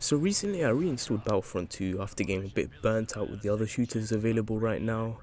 So recently I reinstalled Battlefront 2 after getting a bit burnt out with the other shooters available right now.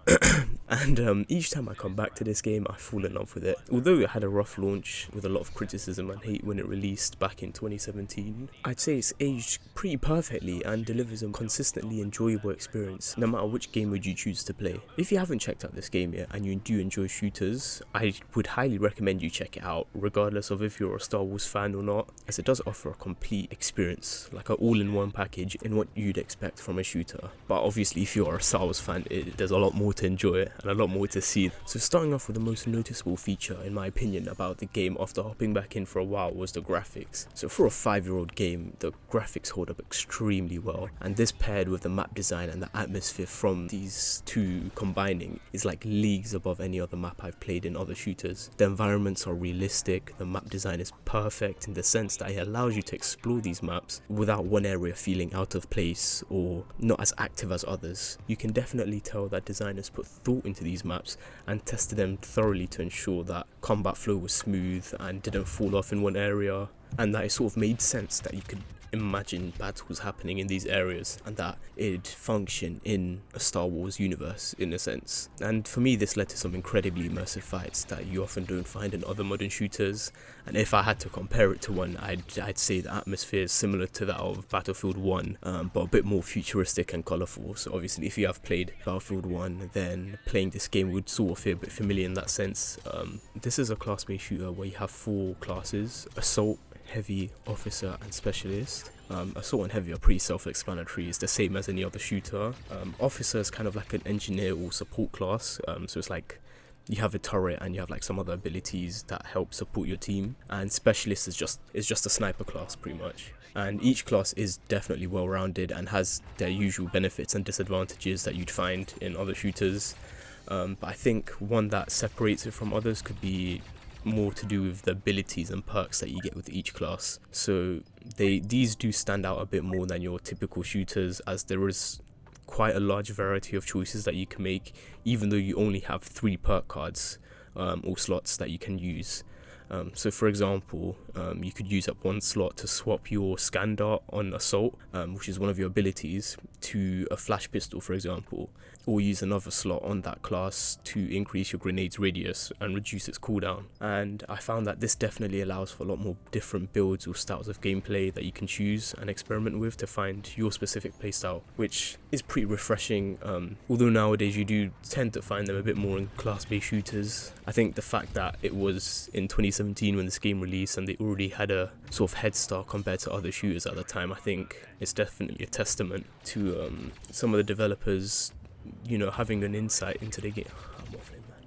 And each time I come back to this game, I fall in love with it. Although it had a rough launch with a lot of criticism and hate when it released back in 2017, I'd say it's aged pretty perfectly and delivers a consistently enjoyable experience no matter which game mode you choose to play. If you haven't checked out this game yet and you do enjoy shooters, I would highly recommend you check it out, regardless of if you're a Star Wars fan or not, as it does offer a complete experience, like an all-in-one package in what you'd expect from a shooter. But obviously if you're a Star Wars fan, there's a lot more to enjoy and a lot more to see. So starting off with the most noticeable feature in my opinion about the game after hopping back in for a while was the graphics. So for a 5-year-old game, the graphics hold up extremely well, and this paired with the map design and the atmosphere from these two combining is like leagues above any other map I've played in other shooters. The environments are realistic, the map design is perfect in the sense that it allows you to explore these maps without one area feeling out of place or not as active as others. You can definitely tell that designers put thought into these maps and tested them thoroughly to ensure that combat flow was smooth and didn't fall off in one area, and that it sort of made sense that you could imagine battles happening in these areas and that it'd function in a Star Wars universe in a sense. And for me this led to some incredibly immersive fights that you often don't find in other modern shooters, and if I had to compare it to one, I'd say the atmosphere is similar to that of Battlefield 1, but a bit more futuristic and colourful. So obviously if you have played Battlefield 1, then playing this game would sort of feel a bit familiar in that sense. This is a class-based shooter where you have 4 classes: Assault, Heavy, Officer and Specialist. Assault and Heavy are pretty self-explanatory, it's the same as any other shooter. Officer is kind of like an engineer or support class, so it's like you have a turret and you have like some other abilities that help support your team, and Specialist is just a sniper class pretty much. And each class is definitely well-rounded and has their usual benefits and disadvantages that you'd find in other shooters, but I think one that separates it from others could be more to do with the abilities and perks that you get with each class. So these do stand out a bit more than your typical shooters, as there is quite a large variety of choices that you can make, even though you only have 3 perk cards or slots that you can use. So for example, you could use up one slot to swap your scan dart on Assault, which is one of your abilities, to a flash pistol for example, or use another slot on that class to increase your grenade's radius and reduce its cooldown. And I found that this definitely allows for a lot more different builds or styles of gameplay that you can choose and experiment with to find your specific playstyle, which is pretty refreshing. Although nowadays you do tend to find them a bit more in class-based shooters, I think the fact that it was in 2017 when this game released and they already had a sort of head start compared to other shooters at the time, I think it's definitely a testament to some of the developers, you know, having an insight into the game. I'm waffling, man.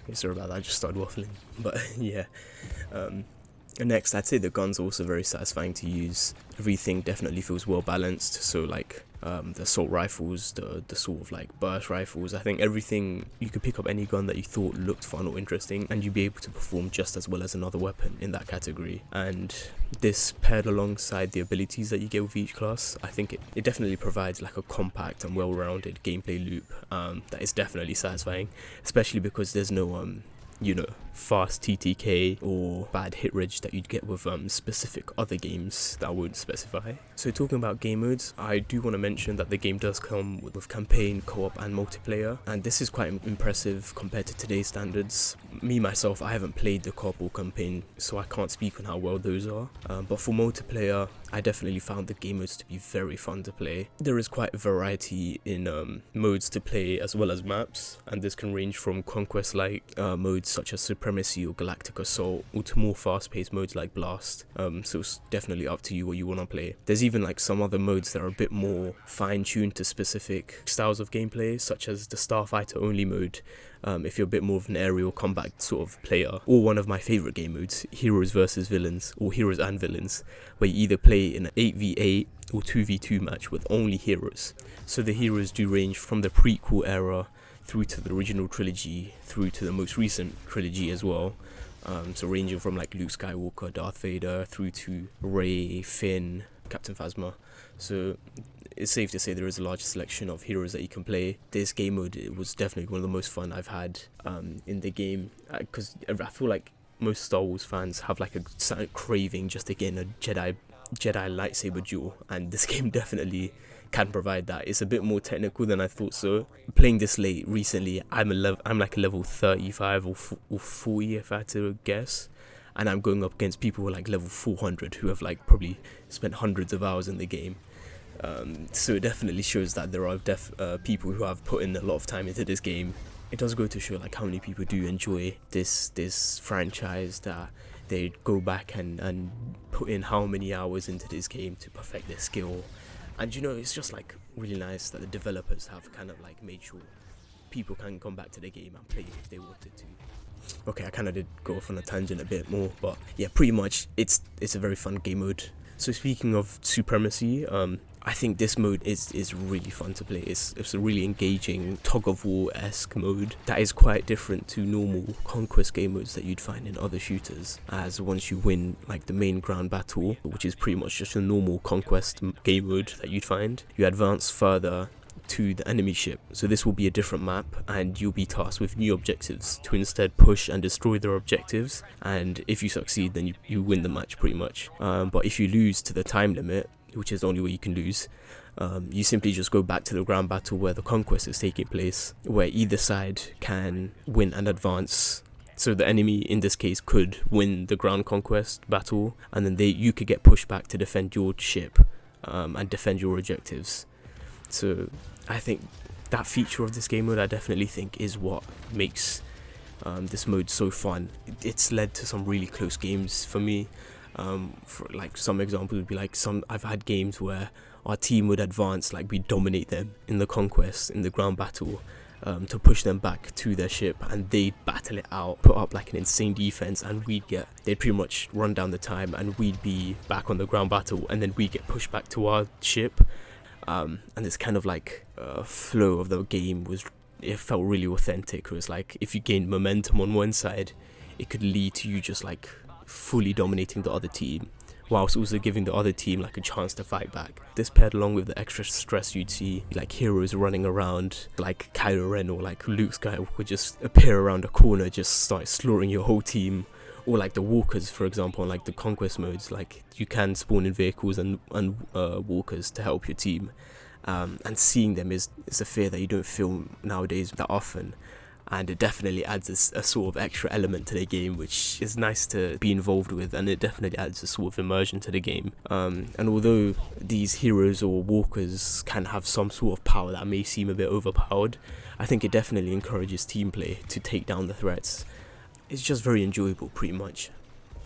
Okay, sorry about that, I just started waffling. But yeah. Next, I'd say the guns are also very satisfying to use. Everything definitely feels well balanced. So like the assault rifles, the sort of like burst rifles, I think everything, you could pick up any gun that you thought looked fun or interesting and you'd be able to perform just as well as another weapon in that category. And this paired alongside the abilities that you get with each class, I think it definitely provides like a compact and well-rounded gameplay loop that is definitely satisfying, especially because there's no you know, fast TTK or bad hit reg that you'd get with specific other games that I won't specify. So talking about game modes, I do want to mention that the game does come with campaign, co-op and multiplayer, and this is quite impressive compared to today's standards. Me myself, I haven't played the co-op or campaign, so I can't speak on how well those are, but for multiplayer I definitely found the game modes to be very fun to play. There is quite a variety in modes to play as well as maps, and this can range from conquest-like modes such as Supremacy or Galactic Assault, or to more fast-paced modes like Blast, so it's definitely up to you what you want to play. There's even like some other modes that are a bit more fine-tuned to specific styles of gameplay, such as the Starfighter only mode, if you're a bit more of an aerial combat sort of player, or one of my favourite game modes, Heroes versus Villains, or Heroes and Villains, where you either play in an 8v8 or 2v2 match with only heroes. So the heroes do range from the prequel era through to the original trilogy, through to the most recent trilogy as well. So ranging from like Luke Skywalker, Darth Vader, through to Rey, Finn, Captain Phasma. So it's safe to say there is a large selection of heroes that you can play. This game mode, it was definitely one of the most fun I've had in the game, because I feel like most Star Wars fans have like a certain craving just to get in a Jedi lightsaber duel, and this game definitely can provide that. It's a bit more technical than I thought so. Playing this late recently, I'm like a level 35 or 40 if I had to guess, and I'm going up against people who are like level 400 who have like probably spent hundreds of hours in the game. So it definitely shows that there are people who have put in a lot of time into this game. It does go to show like how many people do enjoy this franchise, that they go back and put in how many hours into this game to perfect their skill. And it's just like really nice that the developers have kind of like made sure people can come back to the game and play if they wanted to. Okay, I kind of did go off on a tangent a bit more, but yeah, pretty much it's a very fun game mode. So speaking of supremacy, I think this mode is really fun to play. It's a really engaging tug-of-war-esque mode that is quite different to normal conquest game modes that you'd find in other shooters, as once you win like the main ground battle, which is pretty much just a normal conquest game mode that you'd find, you advance further to the enemy ship. So this will be a different map, and you'll be tasked with new objectives to instead push and destroy their objectives, and if you succeed then you win the match pretty much. But if you lose to the time limit, which is the only way you can lose, you simply just go back to the ground battle where the conquest is taking place, where either side can win and advance. So the enemy in this case could win the ground conquest battle, and then you could get pushed back to defend your ship and defend your objectives. So I think that feature of this game mode, I definitely think, is what makes this mode so fun. It's led to some really close games for me. For like some examples would be like I've had games where our team would advance, like we dominate them in the conquest, in the ground battle, to push them back to their ship, and they'd battle it out, put up like an insane defense, and they'd pretty much run down the time, and we'd be back on the ground battle, and then we'd get pushed back to our ship. And this kind of like flow of the game it felt really authentic. It was like if you gained momentum on one side, it could lead to you just like fully dominating the other team, whilst also giving the other team like a chance to fight back. This paired along with the extra stress you'd see like heroes running around, like Kylo Ren or like Luke Skywalker just appear around a corner, just start slaughtering your whole team. Or like the walkers, for example, on like the conquest modes, like you can spawn in vehicles and walkers to help your team, and seeing them is a fear that you don't feel nowadays that often, and it definitely adds a sort of extra element to the game, which is nice to be involved with, and it definitely adds a sort of immersion to the game. And although these heroes or walkers can have some sort of power that may seem a bit overpowered, I think it definitely encourages team play to take down the threats. It's just very enjoyable pretty much.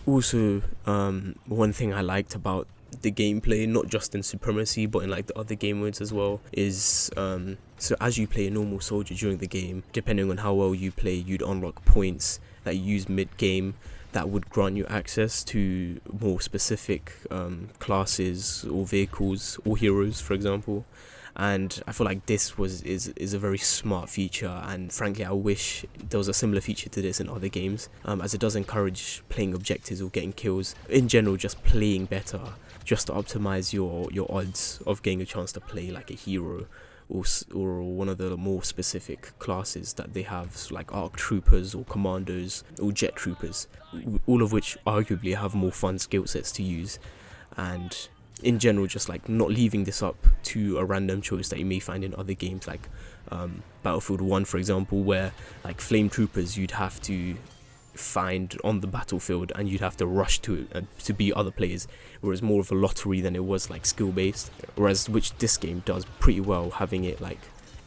Also, one thing I liked about the gameplay, not just in Supremacy but in like the other game modes as well, is so as you play a normal soldier during the game, depending on how well you play, you'd unlock points that you use mid-game that would grant you access to more specific classes or vehicles or heroes, for example. And I feel like this is a very smart feature, and frankly I wish there was a similar feature to this in other games, as it does encourage playing objectives or getting kills. In general, just playing better, just to optimize your odds of getting a chance to play like a hero or one of the more specific classes that they have, so like ARC troopers or commandos or jet troopers, all of which arguably have more fun skill sets to use. And in general, just like not leaving this up to a random choice that you may find in other games like Battlefield 1, for example, where like flame troopers you'd have to find on the battlefield and you'd have to rush to beat other players, whereas more of a lottery than it was like skill based, which this game does pretty well, having it like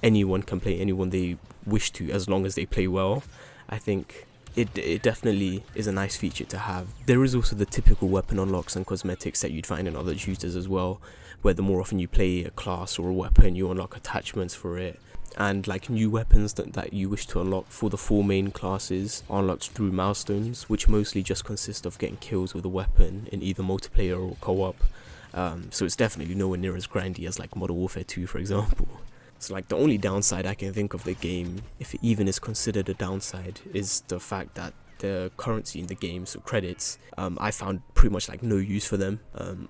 anyone can play anyone they wish to as long as they play well. I think it definitely is a nice feature to have. There is also the typical weapon unlocks and cosmetics that you'd find in other shooters as well, where the more often you play a class or a weapon, you unlock attachments for it, and like new weapons that you wish to unlock for the 4 main classes are unlocked through milestones, which mostly just consist of getting kills with a weapon in either multiplayer or co-op. So it's definitely nowhere near as grindy as like Modern Warfare 2, for example. So like the only downside I can think of the game, if it even is considered a downside, is the fact that the currency in the game, so credits, I found pretty much like no use for them,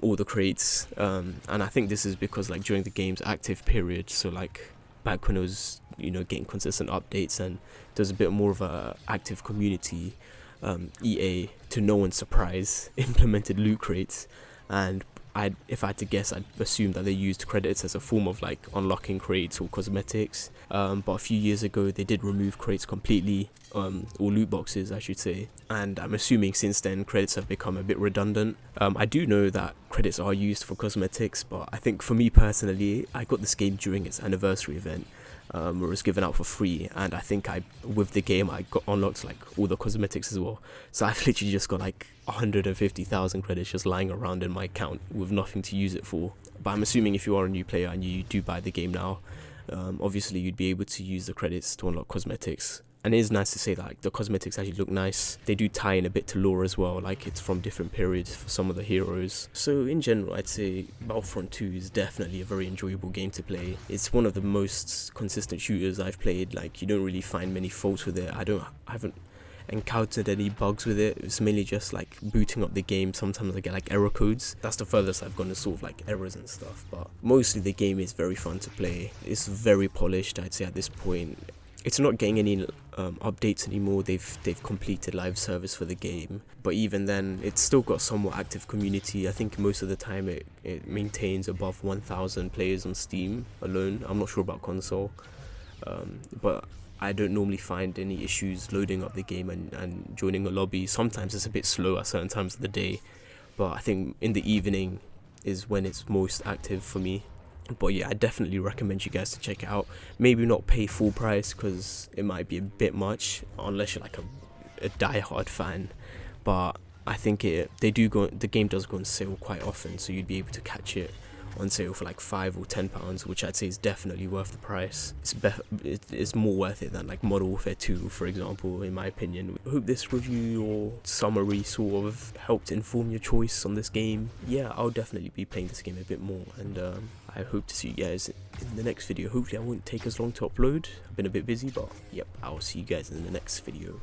or the crates, and I think this is because like during the game's active period, so like back when it was getting consistent updates and there's a bit more of a active community, EA, to no one's surprise, implemented loot crates, and if I had to guess, I'd assume that they used credits as a form of like unlocking crates or cosmetics. But a few years ago, they did remove crates completely, or loot boxes, I should say. And I'm assuming since then, credits have become a bit redundant. I do know that credits are used for cosmetics, but I think for me personally, I got this game during its anniversary event, where it was given out for free, and I think with the game I got unlocked like all the cosmetics as well. So I've literally just got like 150,000 credits just lying around in my account with nothing to use it for. But I'm assuming if you are a new player and you do buy the game now, obviously you'd be able to use the credits to unlock cosmetics. And it is nice to say that like, the cosmetics actually look nice. They do tie in a bit to lore as well, like it's from different periods for some of the heroes. So in general, I'd say Battlefront 2 is definitely a very enjoyable game to play. It's one of the most consistent shooters I've played. Like, you don't really find many faults with it. I haven't encountered any bugs with it. It's mainly just like booting up the game. Sometimes I get like error codes. That's the furthest I've gone to sort of like errors and stuff. But mostly the game is very fun to play. It's very polished, I'd say, at this point. It's not getting any updates anymore. They've completed live service for the game, but even then, it's still got somewhat active community. I think most of the time it maintains above 1,000 players on Steam alone. I'm not sure about console, but I don't normally find any issues loading up the game and joining a lobby. Sometimes it's a bit slow at certain times of the day, but I think in the evening is when it's most active for me. But yeah, I definitely recommend you guys to check it out. Maybe not pay full price because it might be a bit much unless you're like a die-hard fan. But I think the game does go on sale quite often, so you'd be able to catch it on sale for like £5 or £10, which I'd say is definitely worth the price. It's more worth it than like Modern Warfare 2, for example, in my opinion. I hope this review or summary sort of helped inform your choice on this game. Yeah, I'll definitely be playing this game a bit more, and I hope to see you guys in the next video. Hopefully I won't take as long to upload. I've been a bit busy, but yep, I'll see you guys in the next video.